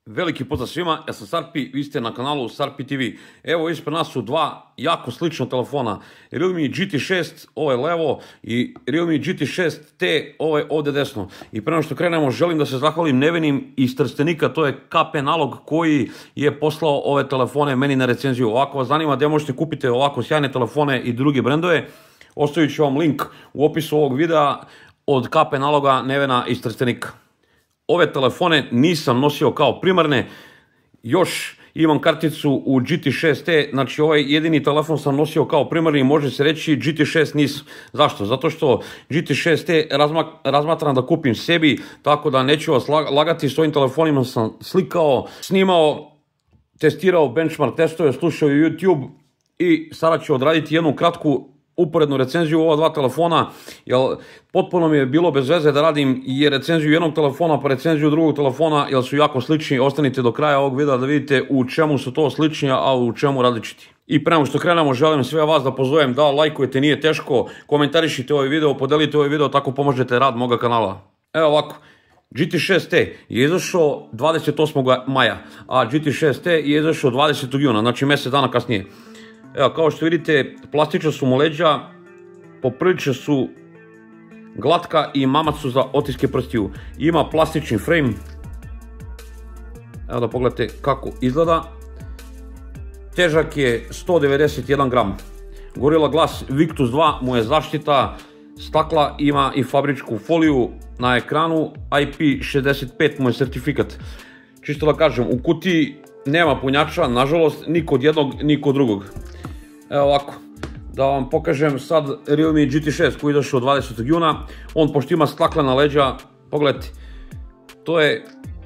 Veliki pozdrav svima, ja sam Sarpi, vi ste na kanalu Sarpi TV. Evo ispred nas su dva jako slična telefona, Realme GT6, ovo je levo, i Realme GT6T, ovo je ovdje desno. I prema što krenemo, želim da se zahvalim Nevenim iz Trstenika, to je KP Nalog koji je poslao ove telefone meni na recenziju. Ovako vas zanima gdje možete kupiti ovako sjajne telefone i druge brendove, ostavit ću vam link u opisu ovog videa od KP Naloga Nevena iz Trstenika. Ove telefone nisam nosio kao primarne, još imam karticu u GT6T, znači ovaj jedini telefon sam nosio kao primarni i može se reći GT6 nisam. Zašto? Zato što GT6T razmatram da kupim sebi, tako da neću vas lagati, s ovim telefonima sam slikao, snimao, testirao benchmark testove, slušao YouTube i sada ću odraditi jednu kratku uporednu recenziju ova dva telefona, jer potpuno mi je bilo bez veze da radim i recenziju jednog telefona pa recenziju drugog telefona, jer su jako slični. Ostanite do kraja ovog videa da vidite u čemu su to slični, a u čemu različiti. I prema što krenemo, želim sve vas da pozovem da lajkujete, nije teško, komentarišite ovaj video, podelite ovaj video, tako pomožete rad moga kanala. Evo ovako, GT6T je izašao 28. maja, a GT6T je izašao 20. juna, znači mjesec dana kasnije. Evo, kao što vidite, plastična su mu leđa, poprilično su glatka i mamac su za otiske prstiju. Ima plastični frame. Evo da pogledate kako izgleda. Težak je 191 gram. Gorilla Glass Victus 2 mu je zaštita stakla, ima i fabričku foliju na ekranu, IP65 mu je certifikat. Čisto da kažem, u kutiji nema punjača, nažalost, ni kod jednog, ni kod drugog. Evo ovako, da vam pokažem sad Realme GT6 koji je izašao 20. juna. On pošto ima staklena leđa, pogledajte, to je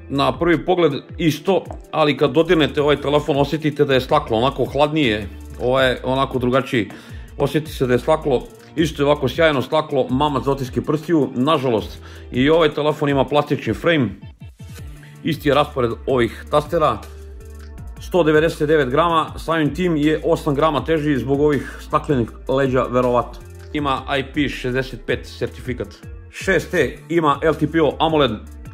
na prvi pogled isto, ali kad dodirnete ovaj telefon osjetite da je staklo, onako hladnije, ovo je onako drugačiji, osjeti se da je staklo, isto je ovako sjajno staklo, mamac za otiske prstiju. Nažalost, i ovaj telefon ima plastični frame, isti je raspored ovih tastera, 199 grama, samim tim je 8 grama teži zbog ovih staklenih leđa verovatno. Ima IP65 certifikat. 6T ima LTPO AMOLED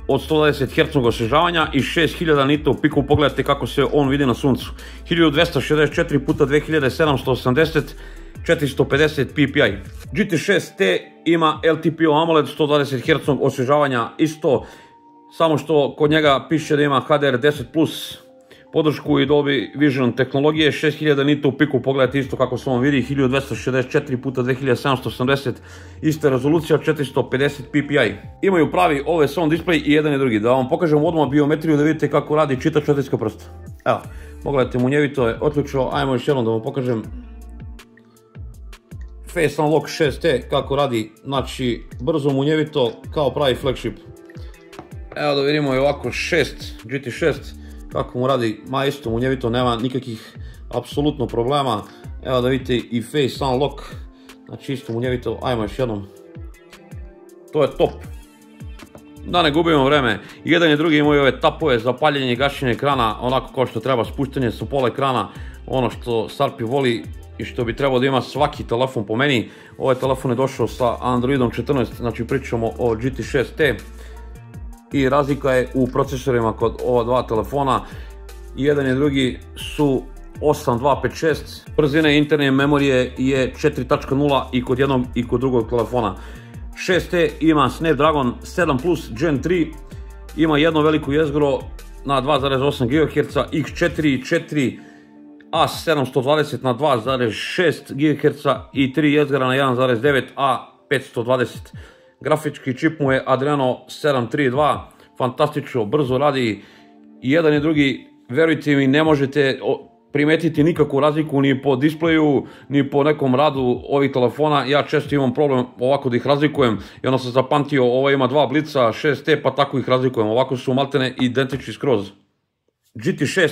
od 120 Hz osvježavanja i 6000 nita u piku, pogledajte kako se on vidi na suncu. 1264 x 2780, 450 ppi. GT6T ima LTPO AMOLED 120 Hz osvježavanja isto, samo što kod njega piše da ima HDR10+, podršku i Dolby Vision tehnologije, 6000 nita u piku, pogledajte isto kako se on vidi, 1264 x 2780, ista rezolucija, 450 ppi. Imaju pravi OLED on display i jedan i drugi. Da vam pokažem odmah biometriju da vidite kako radi čitač otiska prsta. Evo, pogledajte, munjevito je otključio, ajmo još jednom da vam pokažem Face Unlock 6T kako radi, znači brzo, munjevito, kao pravi flagship. Evo da vidimo i ovako GT6 kako mu radi, ma isto munjevito, nema nikakvih apsolutno problema. Evo da vidite i Face Unlock, znači isto munjevito, ajmo još jednom. To je top. Da ne gubimo vreme, jedan i drugi imaju ove tapove za paljenje i gašenje ekrana, onako kao što treba, spuštanje sa pola ekrana, ono što Sarpi voli i što bi trebao da ima svaki telefon po meni. Ovaj telefon je došao sa Androidom 14, znači pričamo o GT6T. I razlika je u procesorima kod ova dva telefona, jedan i drugi su 8256, brzine interne memorije je 4.0 i kod jednog i kod drugog telefona. 6T ima Snapdragon 7 Plus Gen 3, ima jedno veliko jezgro na 2.8 GHz, X4 i 4 A720 na 2.6 GHz i 3 jezgra na 1.9 A520. Grafički čip mu je Adreno 732, fantastično, brzo radi, i jedan i drugi, verujte mi, ne možete primetiti nikakvu razliku ni po displeju, ni po nekom radu ovih telefona. Ja često imam problem ovako da ih razlikujem i onda sam zapamtio, ovo ima dva blica, 6T, pa tako ih razlikujem, ovako su maltene identični skroz. GT6,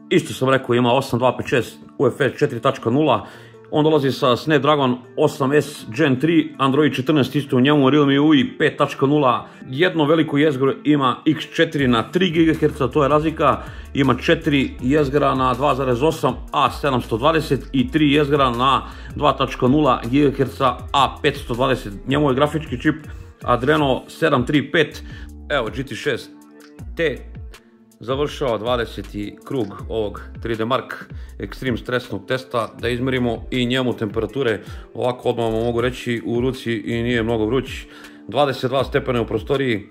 isto sam rekao, ima 8256 UFS 4.0, on dolazi sa Snapdragon 8S Gen 3, Android 14 isto u njemu, Realme UI 5.0, jedno veliko jezgro ima X4 na 3 GHz, to je razlika, ima 4 jezgra na 2.8 A720 i 3 jezgra na 2.0 GHz A520, njemu je grafički čip Adreno 735, evo GT6T, završava 20. krug ovog 3D Mark Extreme stresnog testa, da izmerimo i njemu temperature. Ovako odmah vam mogu reći, u ruci i nije mnogo vruć. 22 stepena u prostoriji,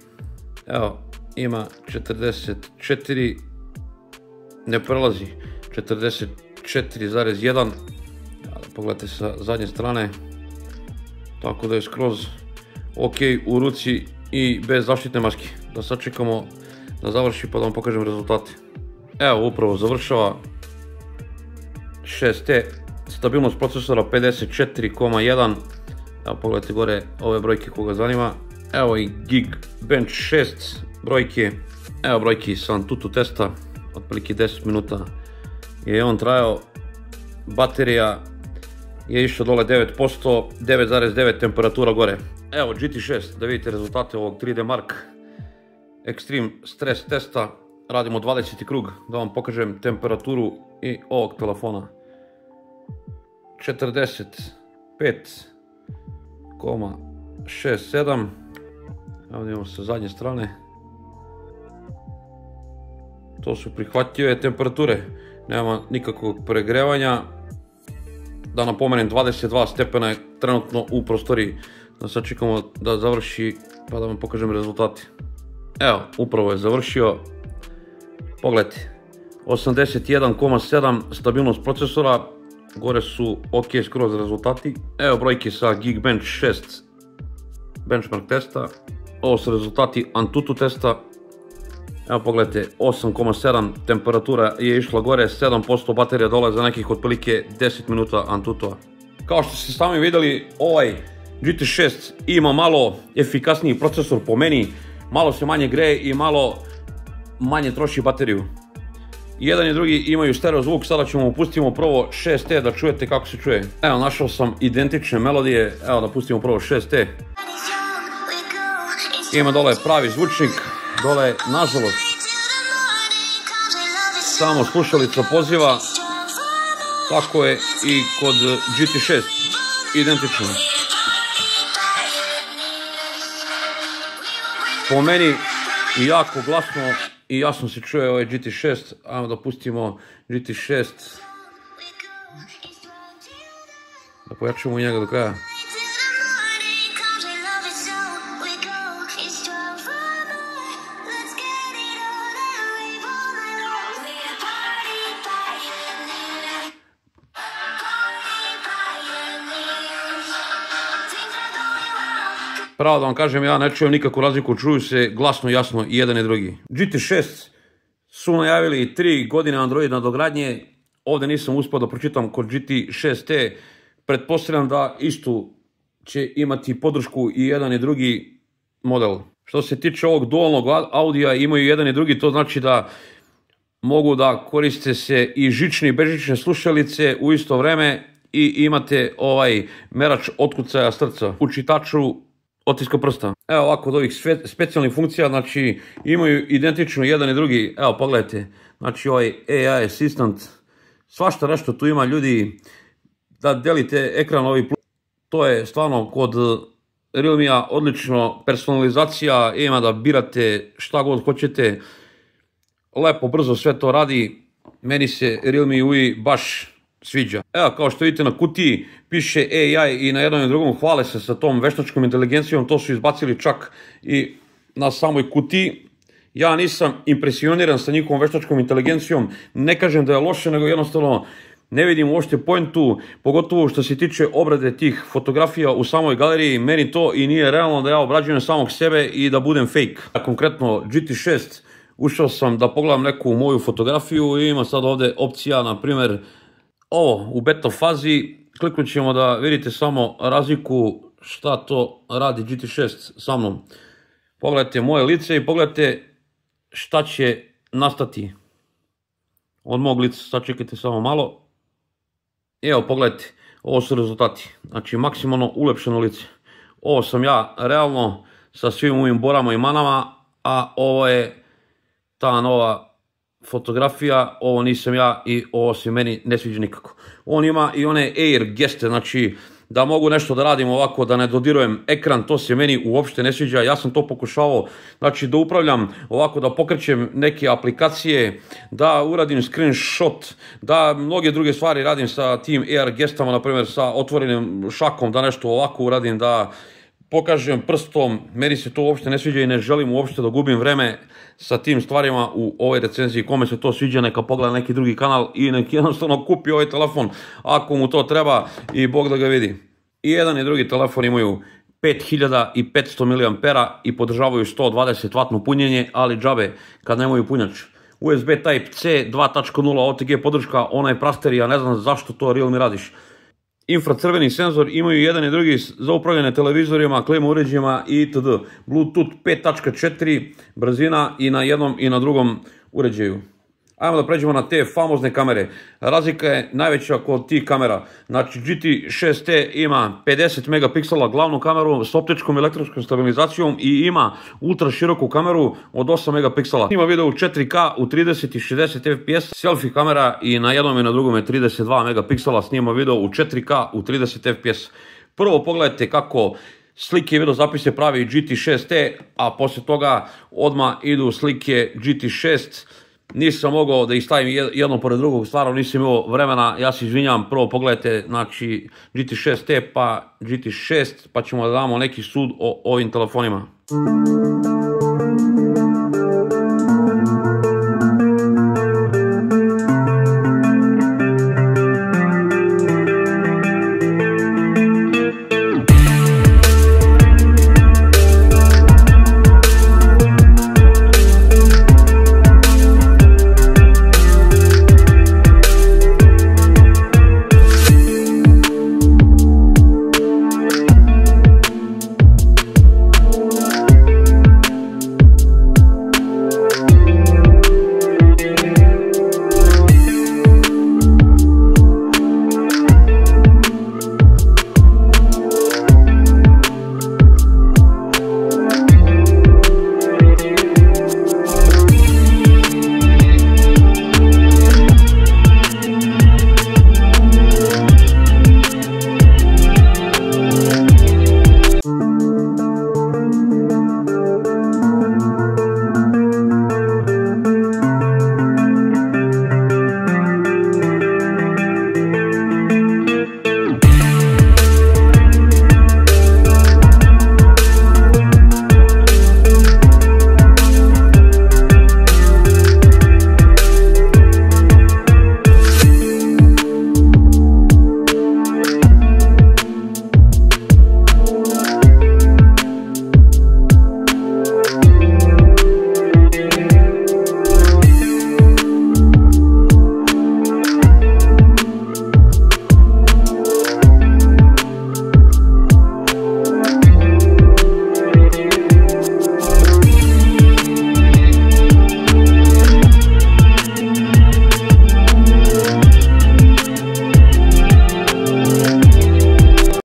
evo ima 44, ne prelazi 44,1, pogledajte sa zadnje strane, tako da je skroz ok u ruci i bez zaštitne maske. Da sad čekamo da završi pa da vam pokažem rezultate. Evo, upravo završava 6T, stabilnost procesora 54,1. Evo, pogledajte gore ove brojke koga zanima. Evo i Geekbench 6 brojke. Evo brojke sa Antutu testa, otprilike 10 minuta je on trajao. Baterija je išla dole 9%, 9,9 temperatura gore. Evo GT6, da vidite rezultate ovog 3D Mark Extreme stres testa. Radimo 20. krug, da vam pokažem temperaturu i ovog telefona. 45,67. Evo imamo sa zadnje strane. To su prihvatljive temperature, nema nikakvog pregrevanja. Da napomenem, 22 stepena je trenutno u prostoriji. Da sad čekamo da završi pa da vam pokažem rezultate. Evo, upravo je završio. Pogledajte, 81,7 stabilnost procesora, gore su ok skroz rezultati. Evo brojke sa Geekbench 6 benchmark testa, ovo su rezultati Antutu testa. Evo pogledajte, 8,7 temperatura je išla gore, 7% baterija dole za nekih otprilike 10 minuta Antutua. Kao što ste sami vidjeli, ovaj GT6 ima malo efikasniji procesor po meni, malo se manje greje i malo manje troši bateriju. Jedan i drugi imaju stereo zvuk, sada ćemo pustimo prvo 6T da čujete kako se čuje. Evo, našao sam identične melodije, evo da pustimo prvo 6T. Ima dole pravi zvučnik, dole nažalost samo slušalica poziva, tako je i kod GT6, identično. Po meni jako glasno i jasno se čuje ovaj GT6, ajmo da pustimo GT6, da pojačamo njega do kraja. Pravo da vam kažem, ja ne čujem nikakvu razliku, čuju se glasno, jasno i jedan i drugi. GT6 su najavili 3 godine Android nadogradnje, ovdje nisam uspio da pročitam kod GT6T, pretpostavljam da istu će imati podršku i jedan i drugi model. Što se tiče ovog dualnog audija, imaju jedan i drugi, to znači da mogu da koriste se i žične i bežične slušalice u isto vreme i imate ovaj merač otkucaja srca u čitaču otiska prsta. Evo ovako od ovih specijalnih funkcija, znači imaju identično jedan i drugi, evo pogledajte, znači ovaj AI Assistant, svašta nešto tu ima ljudi, da delite ekran ovi plus, to je stvarno kod Realmea odlično, personalizacija, ima da birate šta god hoćete, lepo brzo sve to radi, meni se Realme UI baš sviđa. Evo, kao što vidite na kutiji piše AI i na jednom i drugom hvale se sa tom veštačkom inteligencijom, to su izbacili čak i na samoj kutiji. Ja nisam impresioniran sa njihovom veštačkom inteligencijom, ne kažem da je loše, nego jednostavno ne vidim uopšte pointu, pogotovo što se tiče obrade tih fotografija u samoj galeriji, meni to i nije realno da ja obrađujem samog sebe i da budem fake. Konkretno GT6, ušao sam da pogledam neku moju fotografiju i ima sad ovdje opcija, na primjer, ovo u beta fazi, kliknut ćemo da vidite samo razliku šta to radi GT6 sa mnom. Pogledajte moje lice i pogledajte šta će nastati od mog lica, sad čekajte samo malo. Evo pogledajte, ovo su rezultati, znači maksimalno ulepšeno lice. Ovo sam ja realno sa svim ovim borama i manama, a ovo je ta nova fotografija, ovo nisam ja i ovo se meni ne sviđa nikako. On ima i one Air geste, znači da mogu nešto da radim ovako, da ne dodirujem ekran, to se meni uopšte ne sviđa. Ja sam to pokušavao, znači da upravljam ovako, da pokrećem neke aplikacije, da uradim screenshot, da mnoge druge stvari radim sa tim AR gestama, na primjer sa otvorenim šakom, da nešto ovako uradim, da pokažem prstom. Meni se to uopšte ne sviđa i ne želim uopšte da gubim vreme sa tim stvarima u ovoj recenziji. Kome se to sviđa, neka pogleda neki drugi kanal i neki jednostavno kupi ovaj telefon ako mu to treba i Bog da ga vidi. I jedan i drugi telefon imaju 5500 mAh i podržavaju 120 W punjenje, ali džabe kad nemaju punjač. USB Type-C 2.0 OTG podrška, ona je prasterija, ne znam zašto to Realme radiš. Infracrveni senzor, imaju jedan i drugi za upravljanje televizorima, klima uređajima itd. Bluetooth 5.4 brzina i na jednom i na drugom uređaju. Ajmo da pređemo na te famozne kamere. Razlika je najveća kod tih kamera. Znači GT6T ima 50 megapiksela glavnu kameru s optičkom i elektronskom stabilizacijom i ima ultra široku kameru od 8 megapiksela. Ima video u 4K u 30 i 60 fps, selfie kamera i na jednom i na drugom je 32 megapiksela, snima video u 4K u 30 fps. Prvo pogledajte kako slike i video zapise pravi GT6T, a poslije toga odmah idu slike GT6. Nisam mogao da ih stavim jedno pored drugog, stvarno nisam imao vremena, ja se izvinjam. Prvo pogledajte, znači GT6T pa GT6, pa ćemo da damo neki sud o ovim telefonima.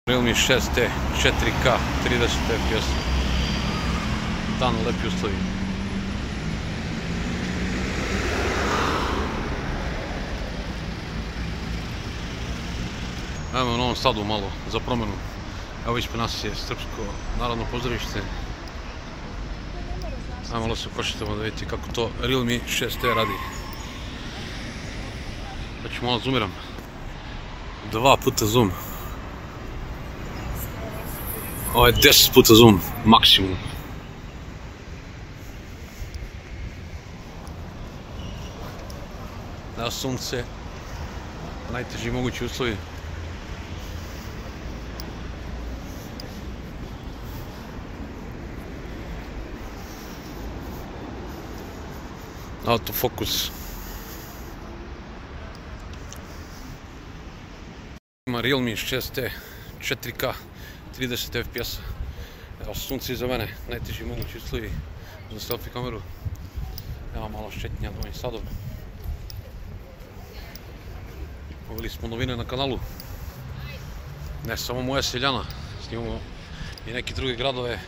Realme 6T 4K 30 fps, dan lepi uslovi. Ajmo u Novom Sadu malo za promjenu. Evo ispred nas je Srpsko narodno pozorište. Ajmo malo se pošetamo da vidite kako to Realme 6T radi. Da ću malo zoomiram. 2 puta zoom. Ovo je 10 puta zoom, maksimum. Na sunce, najteži mogući uslovi. Autofokus. Ima Realme 6T 4K 30 fps. Evo sunce iza mene, najteži mogući uslovi za selfie kameru. Evo malo šetnja Novim Sadom. Uveli smo novine na kanalu. Ne samo moja seljana, snimamo i neke druge gradove.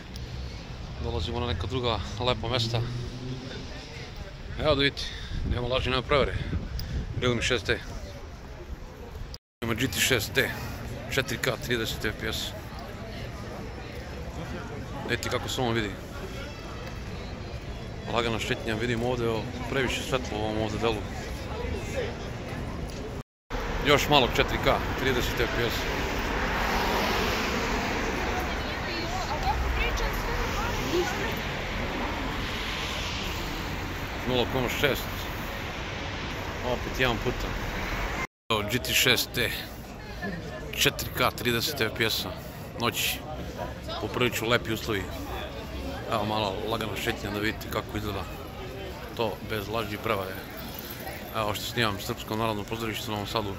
Dolazimo na neka druga lepa mesta. Evo da vidite, nema laži, nema prevare. Realme 6T. Ima GT6T 4K 30 fps. Vidite kako se on vidi. Lagana štetnja, vidim ovdje previše svetlo u ovom ovdje delu. Još malo 4K 30 fps. 0,6. Opet jedan puta. GT6T 4K 30 fps. Noći. Poprilično lepi uslovi. Evo malo lagano šetnja da vidite kako izgleda to bez laži prevare. Evo što snimam Srpsko narodno pozorište u Novom Sadu.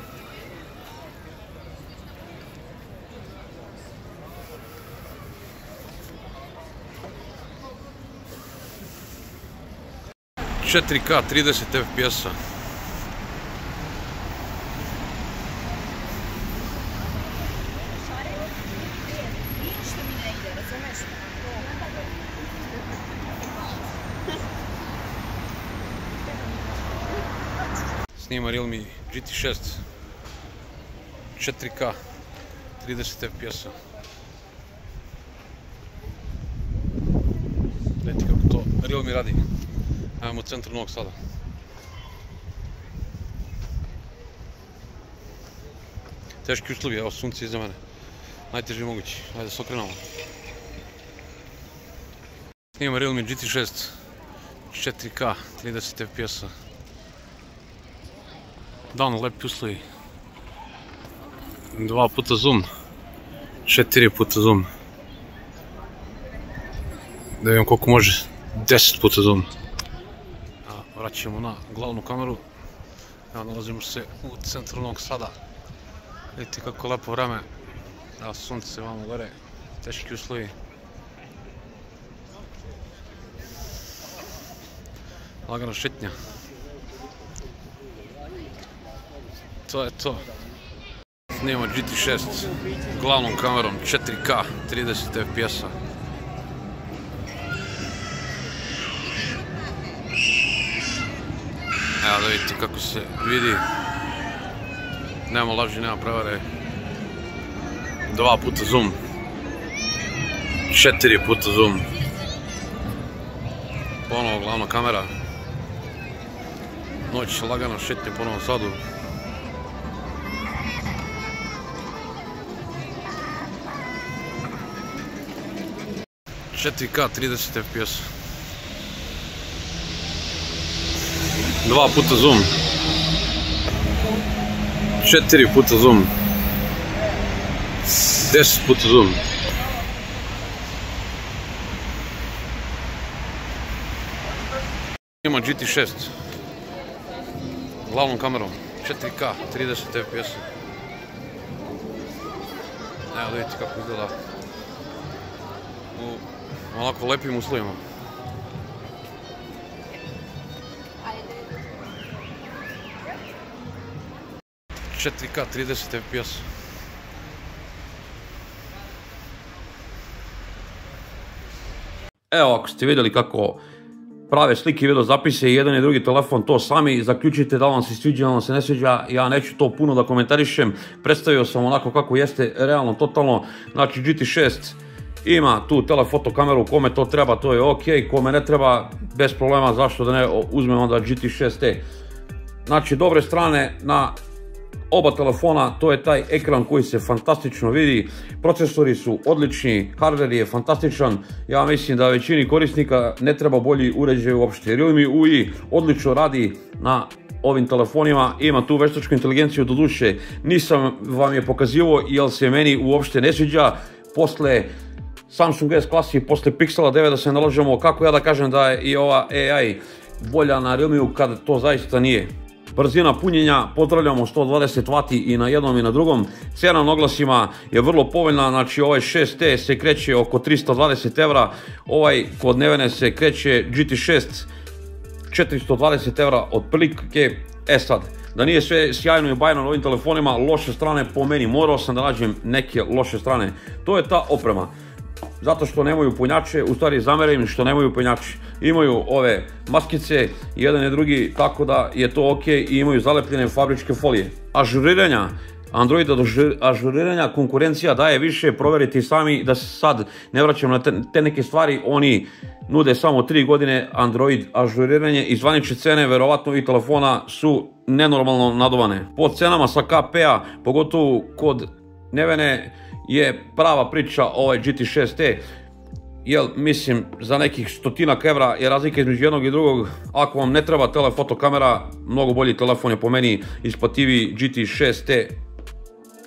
...4K 30 fps-a. Snima Realme GT6 4K 30 fps-a. Vidite kako to Realme radi. Ajmo u centru Novog Sada. Teški uslovi, evo sunce iza mene. Najteži mogući, ajde da se okrenemo. Snimamo Realme GT6 4K 30 fps-a. Dan, lepi uslovi. 2 puta zoom, 4 puta zoom. Da vidim koliko može, 10 puta zoom. Vraćamo na glavnu kameru. Evo, nalazimo se u centru Novog Sada. Vidite kako lepo vreme. Evo, sunce vamo gore, teški uslovi. Lagana šetnja. To je to. Snimamo GT6 glavnom kamerom 4K 30 fps-a. Evo da vidite kako se vidi. Nema laži, nema prevare. 2 puta zoom. 4 puta zoom. Ponovo glavna kamera. Noć lagano šetnje po Novom Sadu. ...4K 30 fps. 2 puta zoom. 4 puta zoom. 10 puta zoom. Ima GT6 glavnom kamerom 4K 30 fps. Evo da vidite kako izgleda u onako lepim uslovima. ...4K 30 fps. Evo, ako ste vidjeli kako prave slike i video zapise i jedan i drugi telefon, to sami zaključite da vam se sviđa, da vam se ne sviđa. Ja neću to puno da komentarišem, predstavio sam onako kako jeste realno, totalno. Znači GT6 ima tu telefoto kameru, kome to treba to je ok, kome ne treba bez problema, zašto da ne uzmem onda GT6T. Znači dobre strane na oba telefona, to je taj ekran koji se fantastično vidi, procesori su odlični, hardware je fantastičan, ja mislim da većini korisnika ne treba bolji uređaj uopšte. Realme UI odlično radi na ovim telefonima, ima tu veštačku inteligenciju, doduše nisam vam je pokazivao jer se meni uopšte ne sviđa. Posle Samsung S klasi, posle Pixela 9 da se nalažemo, kako ja da kažem da je i ova AI bolja na Realmeu kada to zaista nije. Brzina punjenja, pozdravljamo 120 W i na jednom i na drugom. Cena na oglasima je vrlo povoljna, znači ovaj 6T se kreće oko 320 €, ovaj kod Nevene se kreće GT6 420 € otprilike. E sad, da nije sve sjajno i bajno na ovim telefonima, loše strane po meni, morao sam da nađem neke loše strane. To je ta oprema. Zato što nemaju punjače, u stvari zameram im što nemaju punjače. Imaju ove maskice, jedan i drugi, tako da je to ok i imaju zalepljene fabričke folije. Ažuriranja Android ažuriranja konkurencija daje više, provjeriti sami, da se sad ne vraćam na te neke stvari. Oni nude samo 3 godine Android ažuriranje i zvanične cene verovatno i telefona su nenormalno naduvane. Po cenama sa KP-a, pogotovo kod Nevene, je prava priča ovaj GT6T. Jel, mislim, za nekih 100-ak evra je razlika između jednog i drugog. Ako vam ne treba telefoto kamera, mnogo bolji telefon je po meni isplativiji GT6T.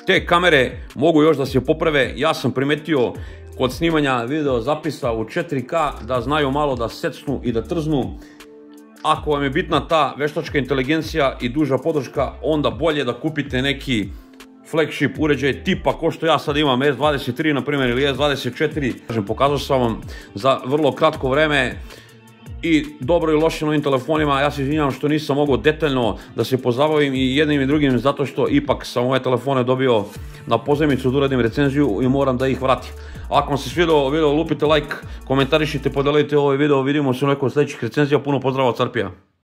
Te kamere mogu još da se poprave. Ja sam primetio kod snimanja video zapisa u 4K da znaju malo da secnu i da trznu. Ako vam je bitna ta veštačka inteligencija i duža podrška, onda bolje da kupite neki flagship uređaj tipa ko što ja sad imam S23 na primjer ili S24. Pokazao sam vam za vrlo kratko vreme i dobro i loše na ovim telefonima. Ja se izvinjavam što nisam mogao detaljno da se pozabavim i jednim i drugim, zato što ipak sam ove telefone dobio na pozajmicu da uradim recenziju i moram da ih vratim. Ako vam se svidao video, lupite like, komentarišite, podelite ovaj video, vidimo se u nekoj sljedećih recenzija. Puno pozdrava od Carpija.